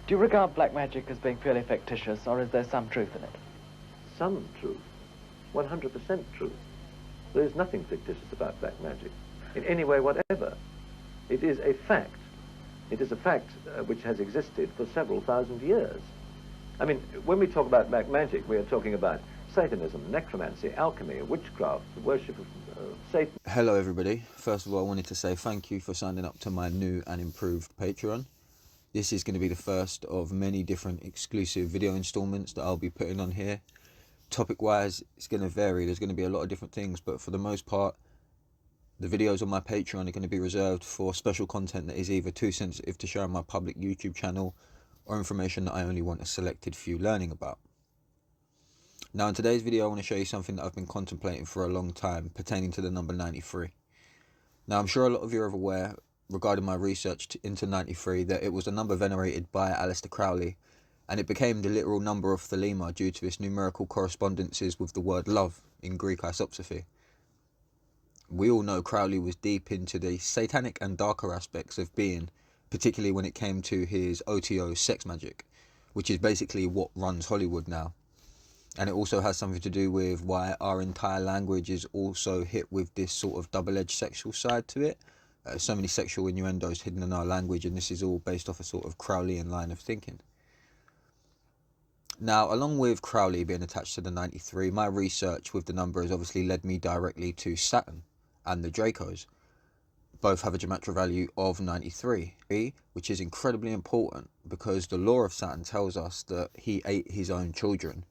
Do you regard black magic as being purely fictitious, or is there some truth in it? Some truth. 100% truth. There is nothing fictitious about black magic, in any way whatever. It is a fact. It is a fact which has existed for several thousand years. I mean, when we talk about black magic, we are talking about Satanism, necromancy, alchemy, witchcraft, the worship of Satan. Hello everybody. First of all, I wanted to say thank you for signing up to my new and improved Patreon. This is going to be the first of many different exclusive video installments that I'll be putting on here. Topic wise, it's going to vary. There's going to be a lot of different things, but for the most part, the videos on my Patreon are going to be reserved for special content that is either too sensitive to share on my public YouTube channel or information that I only want a selected few learning about. Now in today's video, I want to show you something that I've been contemplating for a long time pertaining to the number 93. Now I'm sure a lot of you are aware, regarding my research into 93, that it was a number venerated by Aleister Crowley, and it became the literal number of Thelema due to its numerical correspondences with the word love in Greek isopsephy. We all know Crowley was deep into the satanic and darker aspects of being, particularly when it came to his OTO sex magic, which is basically what runs Hollywood now. And it also has something to do with why our entire language is also hit with this sort of double-edged sexual side to it. So many sexual innuendos hidden in our language, and this is all based off a sort of Crowleyan line of thinking. Now, along with Crowley being attached to the 93, my research with the number has obviously led me directly to Saturn and the Dracos. Both have a gematria value of 93, which is incredibly important because the lore of Saturn tells us that he ate his own children.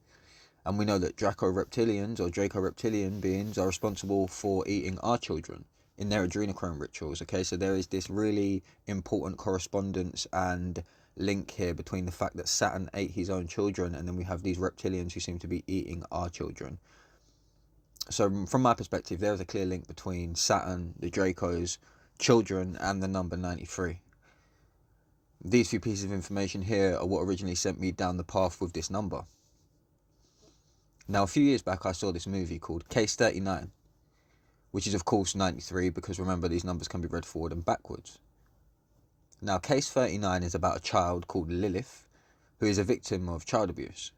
And we know that Draco Reptilians or Draco Reptilian beings are responsible for eating our children in their Adrenochrome rituals. Okay, so there is this really important correspondence and link here between the fact that Saturn ate his own children and then we have these reptilians who seem to be eating our children. So from my perspective, there is a clear link between Saturn, the Dracos, children and the number 93. These few pieces of information here are what originally sent me down the path with this number. Now a few years back I saw this movie called Case 39, which is of course 93 because remember these numbers can be read forward and backwards. Now Case 39 is about a child called Lilith who is a victim of child abuse.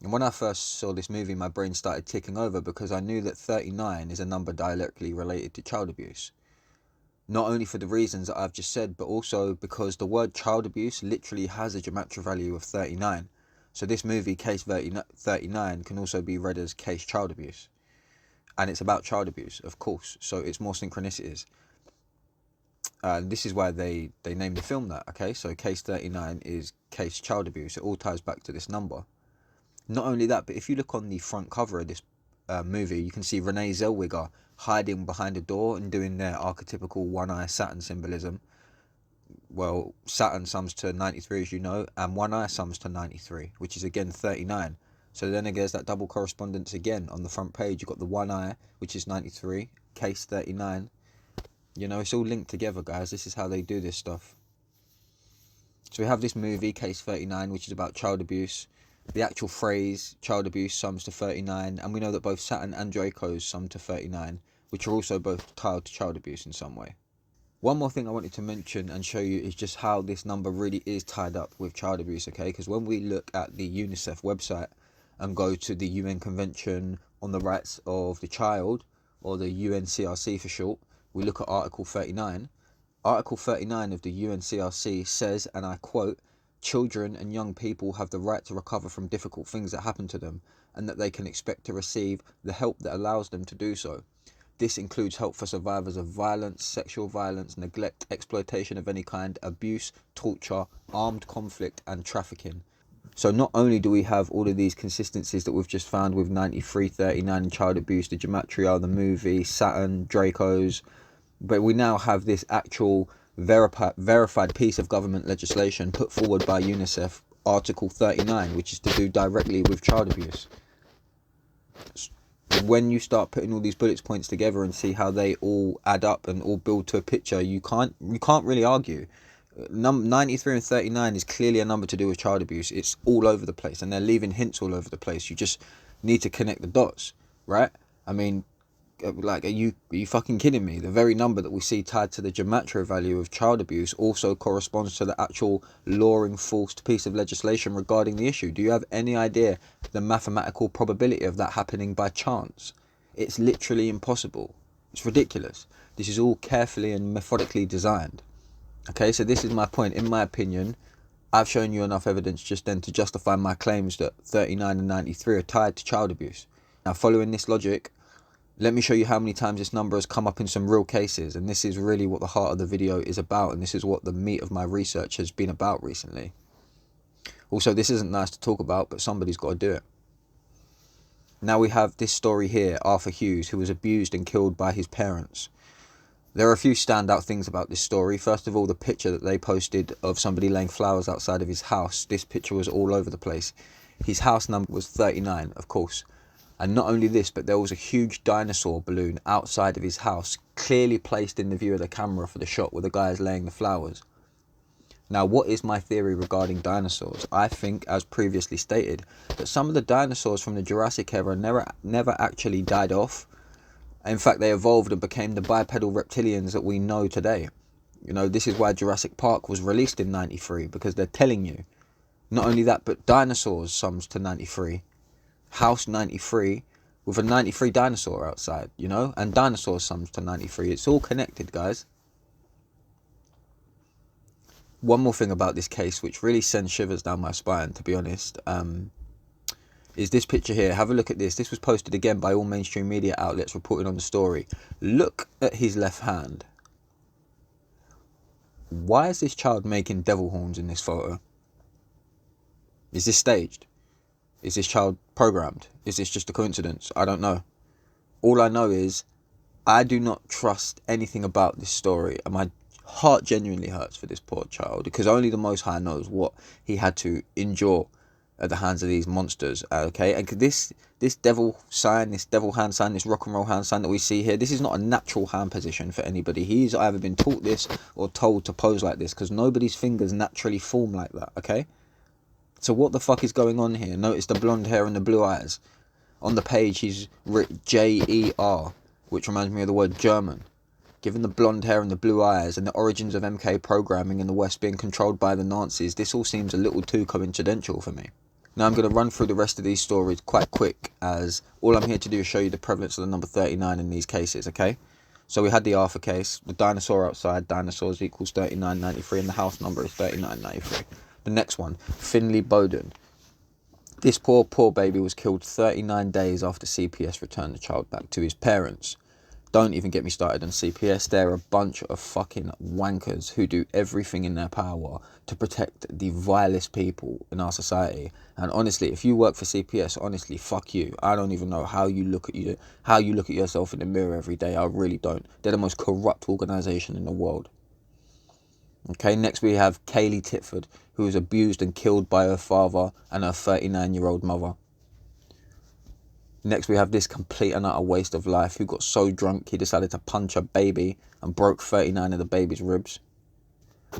And when I first saw this movie, my brain started ticking over because I knew that 39 is a number directly related to child abuse. Not only for the reasons that I've just said, but also because the word child abuse literally has a gematria value of 39. So this movie, Case 39, can also be read as Case Child Abuse. And it's about child abuse, of course, so it's more synchronicities. This is why they named the film that, okay? So Case 39 is Case Child Abuse. It all ties back to this number. Not only that, but if you look on the front cover of this movie, you can see Renee Zellweger hiding behind a door and doing their archetypical one-eye Saturn symbolism. Well, Saturn sums to 93, as you know, and one eye sums to 93, which is again 39. So then again, there's that double correspondence again. On the front page, you've got the one eye, which is 93, Case 39. You know, it's all linked together, guys. This is how they do this stuff. So we have this movie, Case 39, which is about child abuse. The actual phrase, child abuse, sums to 39. And we know that both Saturn and Dracos sum to 39, which are also both tied to child abuse in some way. One more thing I wanted to mention and show you is just how this number really is tied up with child abuse, okay? Because when we look at the UNICEF website and go to the UN Convention on the Rights of the Child, or the UNCRC for short, we look at Article 39. Article 39 of the UNCRC says, and I quote, "Children and young people have the right to recover from difficult things that happen to them, and that they can expect to receive the help that allows them to do so. This includes help for survivors of violence, sexual violence, neglect, exploitation of any kind, abuse, torture, armed conflict, and trafficking." So not only do we have all of these consistencies that we've just found with 93, 39, child abuse, the gematria, the movie, Saturn, Dracos, but we now have this actual verified piece of government legislation put forward by UNICEF, Article 39, which is to do directly with child abuse. When you start putting all these bullet points together and see how they all add up and all build to a picture, you can't really argue. 93 and 39 is clearly a number to do with child abuse. It's all over the place and they're leaving hints all over the place. You just need to connect the dots, right? I mean, are you fucking kidding me? The very number that we see tied to the gematria value of child abuse also corresponds to the actual law-enforced piece of legislation regarding the issue. Do you have any idea the mathematical probability of that happening by chance? It's literally impossible. It's ridiculous. This is all carefully and methodically designed. Okay, so this is my point. In my opinion, I've shown you enough evidence just then to justify my claims that 39 and 93 are tied to child abuse. Now, following this logic, let me show you how many times this number has come up in some real cases, and this is really what the heart of the video is about, and this is what the meat of my research has been about recently. Also, this isn't nice to talk about, but somebody's got to do it. Now we have this story here, Arthur Hughes, who was abused and killed by his parents. There are a few standout things about this story. First of all, the picture that they posted of somebody laying flowers outside of his house. This picture was all over the place. His house number was 39, of course. And not only this, but there was a huge dinosaur balloon outside of his house, clearly placed in the view of the camera for the shot where the guy is laying the flowers. Now, what is my theory regarding dinosaurs? I think, as previously stated, that some of the dinosaurs from the Jurassic era never actually died off. In fact, they evolved and became the bipedal reptilians that we know today. You know, this is why Jurassic Park was released in 93, because they're telling you. Not only that, but dinosaurs sums to 93. House 93 with a 93 dinosaur outside, you know, and dinosaurs sums to 93. It's all connected, guys. One more thing about this case, which really sends shivers down my spine, to be honest, is this picture here. Have a look at this. This was posted again by all mainstream media outlets reporting on the story. Look at his left hand. Why is this child making devil horns in this photo? Is this staged? Is this child programmed? Is this just a coincidence? I don't know. All I know is I do not trust anything about this story, and my heart genuinely hurts for this poor child, because only the Most High knows what he had to endure at the hands of these monsters. Okay, and this devil sign, this devil hand sign, this rock and roll hand sign that we see here, this is not a natural hand position for anybody. He's either been taught this or told to pose like this, because nobody's fingers naturally form like that. Okay, so what the fuck is going on here? Notice the blonde hair and the blue eyes. On the page he's written J-E-R, which reminds me of the word German. Given the blonde hair and the blue eyes and the origins of MK programming in the West being controlled by the Nazis, this all seems a little too coincidental for me. Now I'm going to run through the rest of these stories quite quick, as all I'm here to do is show you the prevalence of the number 39 in these cases, okay? So we had the Arthur case, the dinosaur outside, dinosaurs equals 3993, and the house number is 3993. The next one, Finley Bowden. This poor baby was killed 39 days after CPS returned the child back to his parents. Don't even get me started on CPS. They're a bunch of fucking wankers who do everything in their power to protect the vilest people in our society. And honestly, if you work for CPS, honestly, fuck you. I don't even know how you look at yourself in the mirror every day. I really don't. They're the most corrupt organisation in the world. Okay, next we have Kaylee Titford, who was abused and killed by her father and her 39-year-old mother. Next we have this complete and utter waste of life who got so drunk he decided to punch a baby and broke 39 of the baby's ribs.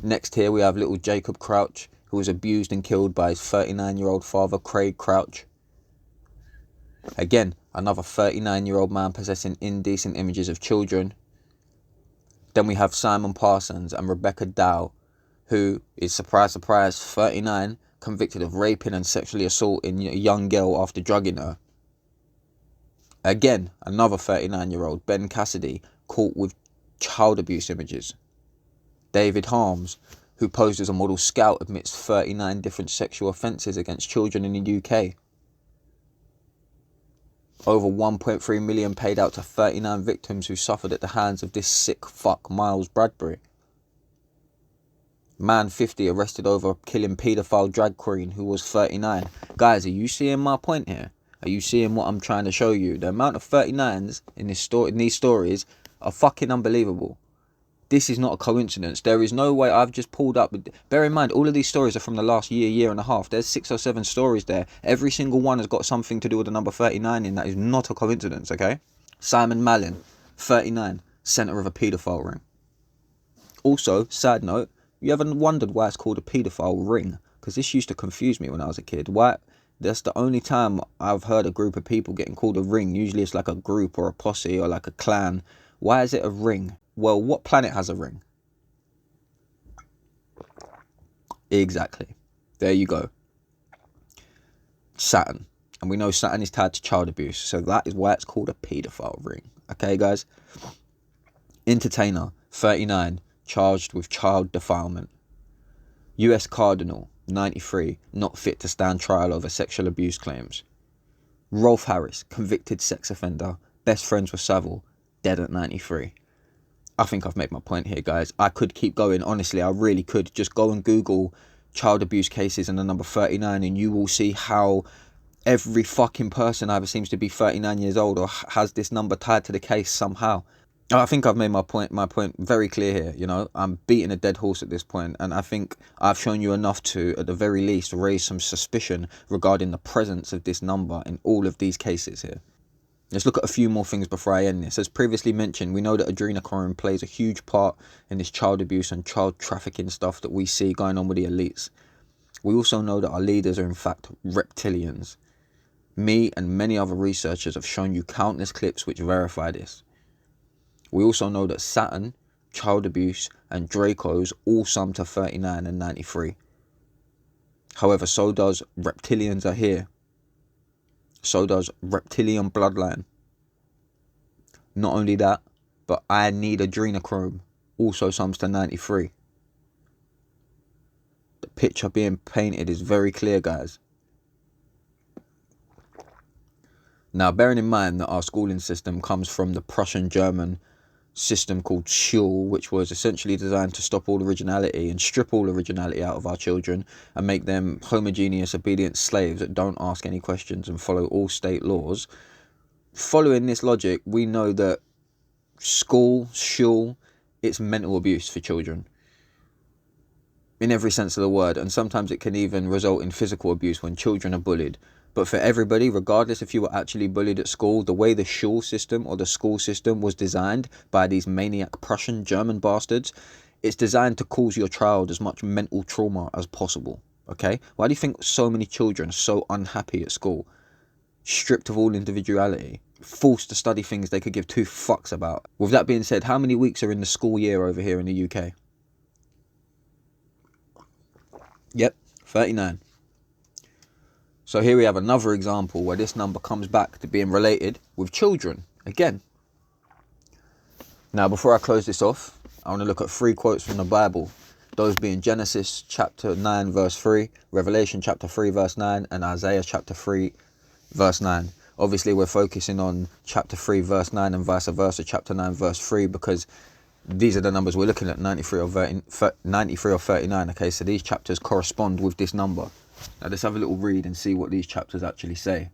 Next here we have little Jacob Crouch, who was abused and killed by his 39-year-old father, Craig Crouch. Again, another 39-year-old man possessing indecent images of children. Then we have Simon Parsons and Rebecca Dow, who is, surprise, surprise, 39, convicted of raping and sexually assaulting a young girl after drugging her. Again, another 39-year-old, Ben Cassidy, caught with child abuse images. David Harms, who posed as a model scout, admits 39 different sexual offences against children in the UK. Over 1.3 million paid out to 39 victims who suffered at the hands of this sick fuck Miles Bradbury. Man 50 arrested over killing paedophile drag queen who was 39. Guys, are you seeing my point here? Are you seeing what I'm trying to show you? The amount of 39s in these stories are fucking unbelievable. This is not a coincidence. There is no way. I've just pulled up. Bear in mind, all of these stories are from the last year and a half. There's 6 or 7 stories there. Every single one has got something to do with the number 39 in. That is not a coincidence, okay? Simon Mallin, 39, centre of a paedophile ring. Also, side note, you ever wondered why it's called a paedophile ring? Because this used to confuse me when I was a kid. Why? That's the only time I've heard a group of people getting called a ring. Usually it's like a group or a posse or like a clan. Why is it a ring? Well, what planet has a ring? Exactly. There you go. Saturn. And we know Saturn is tied to child abuse. So that is why it's called a pedophile ring. Okay, guys? Entertainer, 39, charged with child defilement. US Cardinal, 93, not fit to stand trial over sexual abuse claims. Rolf Harris, convicted sex offender, best friends with Savile, dead at 93. I think I've made my point here, guys. I could keep going. Honestly, I really could. Just go and Google child abuse cases and the number 39 and you will see how every fucking person either seems to be 39 years old or has this number tied to the case somehow. I think I've made my point very clear here. You know, I'm beating a dead horse at this point, and I think I've shown you enough to, at the very least, raise some suspicion regarding the presence of this number in all of these cases here. Let's look at a few more things before I end this. As previously mentioned, we know that Adrenochrome plays a huge part in this child abuse and child trafficking stuff that we see going on with the elites. We also know that our leaders are in fact reptilians. Me and many other researchers have shown you countless clips which verify this. We also know that Saturn, child abuse, and Dracos all sum to 39 and 93. However, so does Reptilians are here. So does reptilian bloodline. Not only that, but I need Adrenochrome also sums to 93. The picture being painted is very clear, guys. Now, bearing in mind that our schooling system comes from the Prussian German system called Schule, which was essentially designed to stop all originality and strip all originality out of our children and make them homogeneous, obedient slaves that don't ask any questions and follow all state laws. Following this logic, we know that Schule, it's mental abuse for children in every sense of the word, and sometimes it can even result in physical abuse when children are bullied. But for everybody, regardless if you were actually bullied at school, the way the Schule system or the school system was designed by these maniac Prussian German bastards, it's designed to cause your child as much mental trauma as possible, okay? Why do you think so many children are so unhappy at school? Stripped of all individuality, forced to study things they could give two fucks about. With that being said, how many weeks are in the school year over here in the UK? Yep, 39. So here we have another example where this number comes back to being related with children again. Now, before I close this off, I want to look at 3 quotes from the Bible. Those being Genesis chapter 9 verse 3, Revelation chapter 3 verse 9, and Isaiah chapter 3 verse 9. Obviously, we're focusing on chapter 3 verse 9 and vice versa, chapter 9 verse 3, because these are the numbers we're looking at, 93 or 39. Okay, so these chapters correspond with this number. Now let's have a little read and see what these chapters actually say.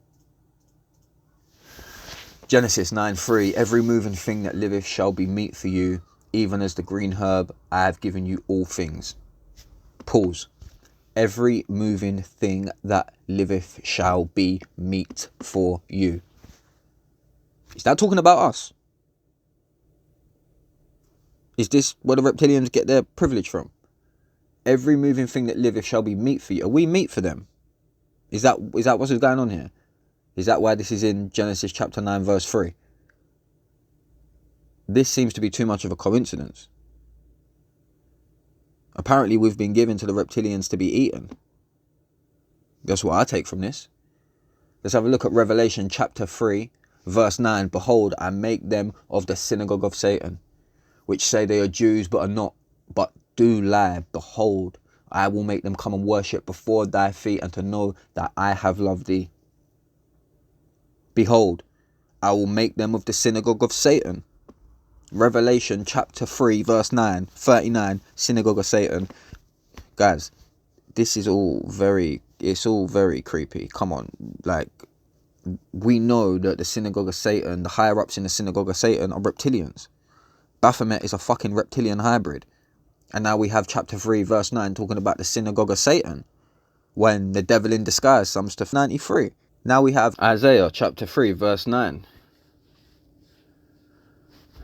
Genesis 9:3, every moving thing that liveth shall be meat for you, even as the green herb, I have given you all things. Pause. Every moving thing that liveth shall be meat for you. Is that talking about us? Is this where the reptilians get their privilege from? Every moving thing that liveth shall be meat for you. Are we meat for them? Is that what's going on here? Is that why this is in Genesis chapter 9 verse 3? This seems to be too much of a coincidence. Apparently we've been given to the reptilians to be eaten. That's what I take from this. Let's have a look at Revelation chapter 3 verse 9. Behold, I make them of the synagogue of Satan, which say they are Jews but are not, but do lie. Behold, I will make them come and worship before thy feet, and to know that I have loved thee. Behold, I will make them of the synagogue of Satan. Revelation chapter 3 verse 9, 39, synagogue of Satan. Guys, this is all very creepy. Come on, like, we know that the synagogue of Satan, the higher ups in the synagogue of Satan are reptilians. Baphomet is a fucking reptilian hybrid. And now we have chapter 3 verse 9 talking about the synagogue of Satan, when the devil in disguise sums to 93. Now we have Isaiah chapter 3 verse 9.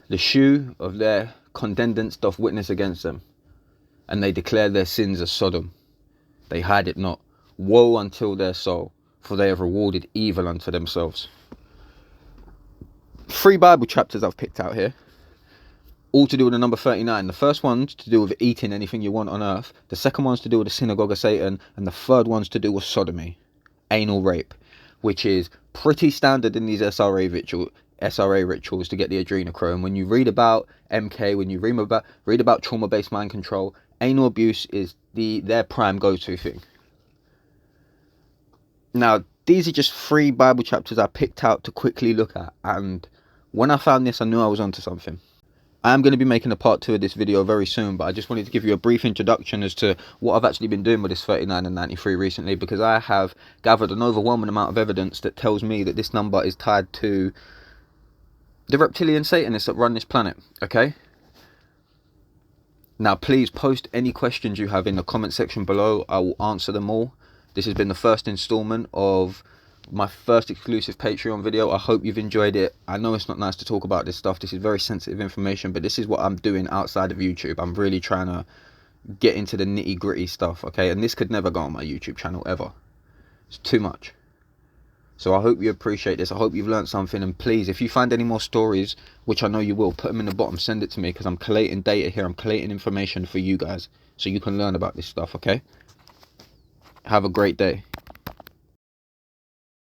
The shoe of their contendants doth witness against them, and they declare their sins as Sodom. They hide it not. Woe unto their soul, for they have rewarded evil unto themselves. 3 Bible chapters I've picked out here, all to do with the number 39. The first one's to do with eating anything you want on earth. The second one's to do with the synagogue of Satan. And the third one's to do with sodomy, anal rape, which is pretty standard in these SRA rituals to get the adrenochrome. When you read about MK, when you read about trauma-based mind control, anal abuse is their prime go-to thing. Now, these are just 3 Bible chapters I picked out to quickly look at, and when I found this, I knew I was onto something. I am going to be making a part 2 of this video very soon, but I just wanted to give you a brief introduction as to what I've actually been doing with this 39 and 93 recently, because I have gathered an overwhelming amount of evidence that tells me that this number is tied to the reptilian Satanists that run this planet, okay? Now, please post any questions you have in the comment section below. I will answer them all. This has been the first installment of my first exclusive Patreon video. I hope you've enjoyed it. I know it's not nice to talk about this stuff. This is very sensitive information, but this is what I'm doing outside of YouTube. I'm really trying to get into the nitty gritty stuff, okay? And this could never go on my YouTube channel, ever. It's too much. So I hope you appreciate this. I hope you've learned something. And please, if you find any more stories, which I know you will, put them in the bottom. Send it to me, because I'm collating data here. I'm collating information for you guys so you can learn about this stuff, okay? Have a great day.